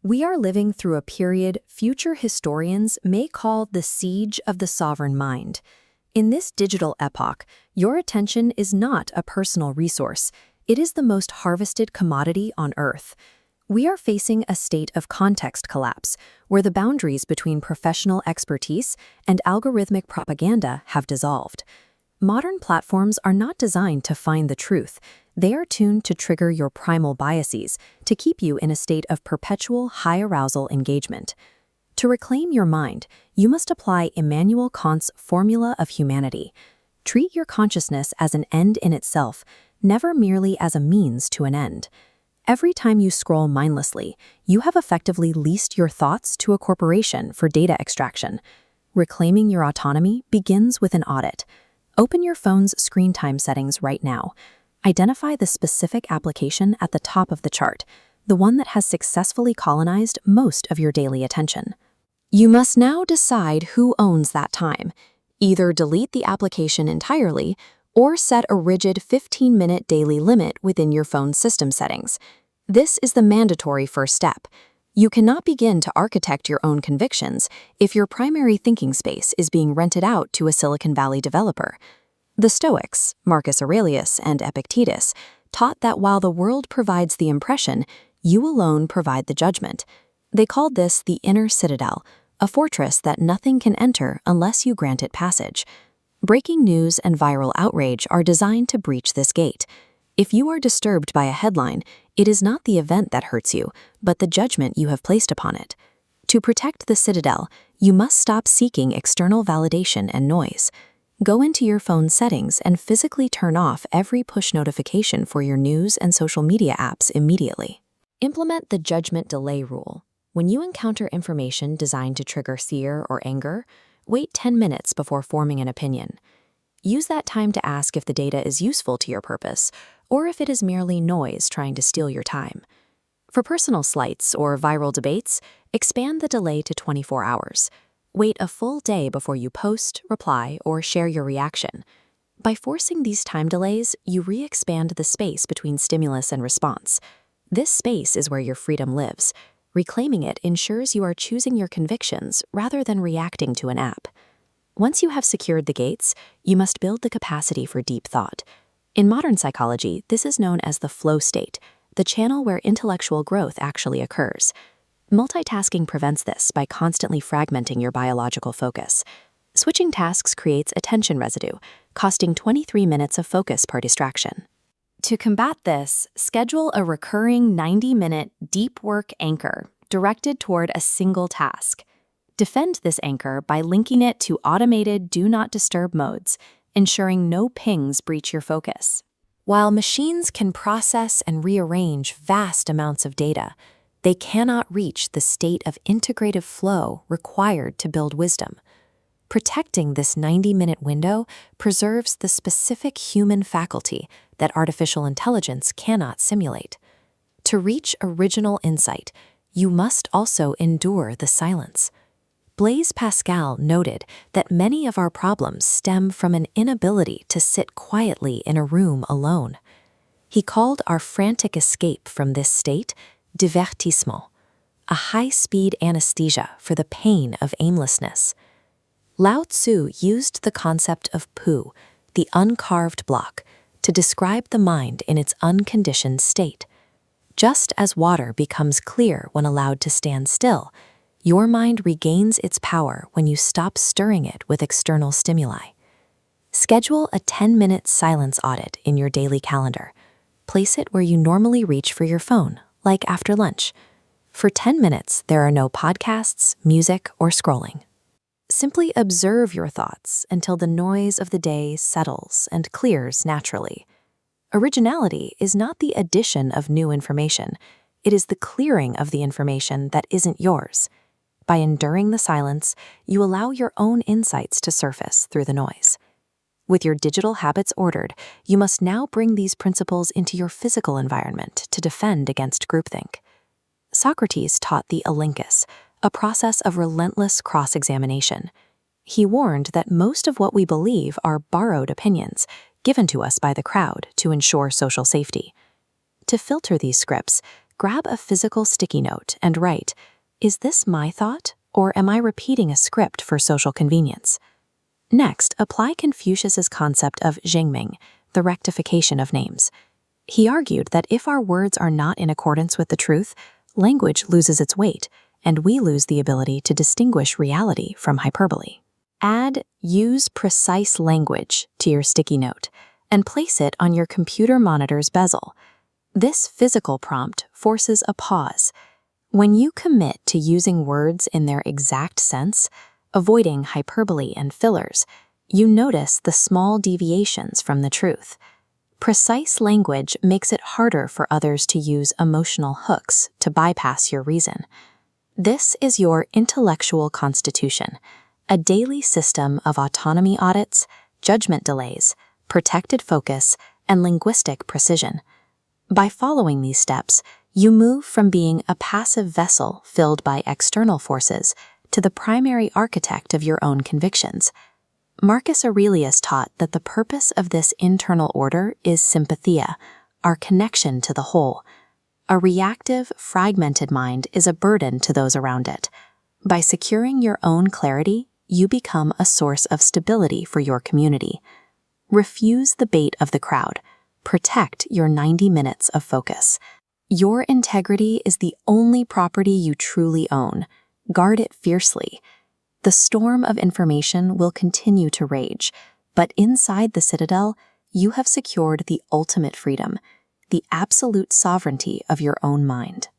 We are living through a period future historians may call the siege of the sovereign mind. In this digital epoch, your attention is not a personal resource. It is the most harvested commodity on Earth. We are facing a state of context collapse, where the boundaries between professional expertise and algorithmic propaganda have dissolved. Modern platforms are not designed to find the truth. They are tuned to trigger your primal biases, to keep you in a state of perpetual high-arousal engagement. To reclaim your mind, you must apply Immanuel Kant's formula of humanity. Treat your consciousness as an end in itself, never merely as a means to an end. Every time you scroll mindlessly, you have effectively leased your thoughts to a corporation for data extraction. Reclaiming your autonomy begins with an audit. Open your phone's screen time settings right now. Identify the specific application at the top of the chart, the one that has successfully colonized most of your daily attention. You must now decide who owns that time. Either delete the application entirely or set a rigid 15-minute daily limit within your phone's system settings. This is the mandatory first step. You cannot begin to architect your own convictions if your primary thinking space is being rented out to a Silicon Valley developer. The Stoics, Marcus Aurelius and Epictetus, taught that while the world provides the impression, you alone provide the judgment. They called this the Inner Citadel, a fortress that nothing can enter unless you grant it passage. Breaking news and viral outrage are designed to breach this gate. If you are disturbed by a headline, it is not the event that hurts you, but the judgment you have placed upon it. To protect the citadel, you must stop seeking external validation and noise. Go into your phone's settings and physically turn off every push notification for your news and social media apps immediately. Implement the judgment delay rule. When you encounter information designed to trigger fear or anger, wait 10 minutes before forming an opinion. Use that time to ask if the data is useful to your purpose, or if it is merely noise trying to steal your time. For personal slights or viral debates, expand the delay to 24 hours. Wait a full day before you post, reply, or share your reaction. By forcing these time delays, you re-expand the space between stimulus and response. This space is where your freedom lives. Reclaiming it ensures you are choosing your convictions rather than reacting to an app. Once you have secured the gates, you must build the capacity for deep thought. In modern psychology, this is known as the flow state, the channel where intellectual growth actually occurs. Multitasking prevents this by constantly fragmenting your biological focus. Switching tasks creates attention residue, costing 23 minutes of focus per distraction. To combat this, schedule a recurring 90-minute deep work anchor directed toward a single task. Defend this anchor by linking it to automated Do Not Disturb modes, ensuring no pings breach your focus. While machines can process and rearrange vast amounts of data, they cannot reach the state of integrative flow required to build wisdom. Protecting this 90-minute window preserves the specific human faculty that artificial intelligence cannot simulate. To reach original insight, you must also endure the silence. Blaise Pascal noted that many of our problems stem from an inability to sit quietly in a room alone. He called our frantic escape from this state divertissement, a high-speed anesthesia for the pain of aimlessness. Lao Tzu used the concept of pu, the uncarved block, to describe the mind in its unconditioned state. Just as water becomes clear when allowed to stand still, your mind regains its power when you stop stirring it with external stimuli. Schedule a 10-minute silence audit in your daily calendar. Place it where you normally reach for your phone, like after lunch. For 10 minutes, there are no podcasts, music, or scrolling. Simply observe your thoughts until the noise of the day settles and clears naturally. Originality is not the addition of new information. It is the clearing of the information that isn't yours. By enduring the silence, you allow your own insights to surface through the noise. With your digital habits ordered, you must now bring these principles into your physical environment to defend against groupthink. Socrates taught the elenchus, a process of relentless cross-examination. He warned that most of what we believe are borrowed opinions, given to us by the crowd to ensure social safety. To filter these scripts, grab a physical sticky note and write, "Is this my thought, or am I repeating a script for social convenience?" Next, apply Confucius's concept of zhengming, the rectification of names. He argued that if our words are not in accordance with the truth, language loses its weight, and we lose the ability to distinguish reality from hyperbole. Add "use precise language" to your sticky note and place it on your computer monitor's bezel. This physical prompt forces a pause. When you commit to using words in their exact sense, avoiding hyperbole and fillers, you notice the small deviations from the truth. Precise language makes it harder for others to use emotional hooks to bypass your reason. This is your intellectual constitution, a daily system of autonomy audits, judgment delays, protected focus, and linguistic precision. By following these steps, you move from being a passive vessel filled by external forces to the primary architect of your own convictions. Marcus Aurelius taught that the purpose of this internal order is sympathia, our connection to the whole. A reactive, fragmented mind is a burden to those around it. By securing your own clarity, you become a source of stability for your community. Refuse the bait of the crowd. Protect your 90 minutes of focus. Your integrity is the only property you truly own. Guard it fiercely. The storm of information will continue to rage, but inside the citadel, you have secured the ultimate freedom, the absolute sovereignty of your own mind.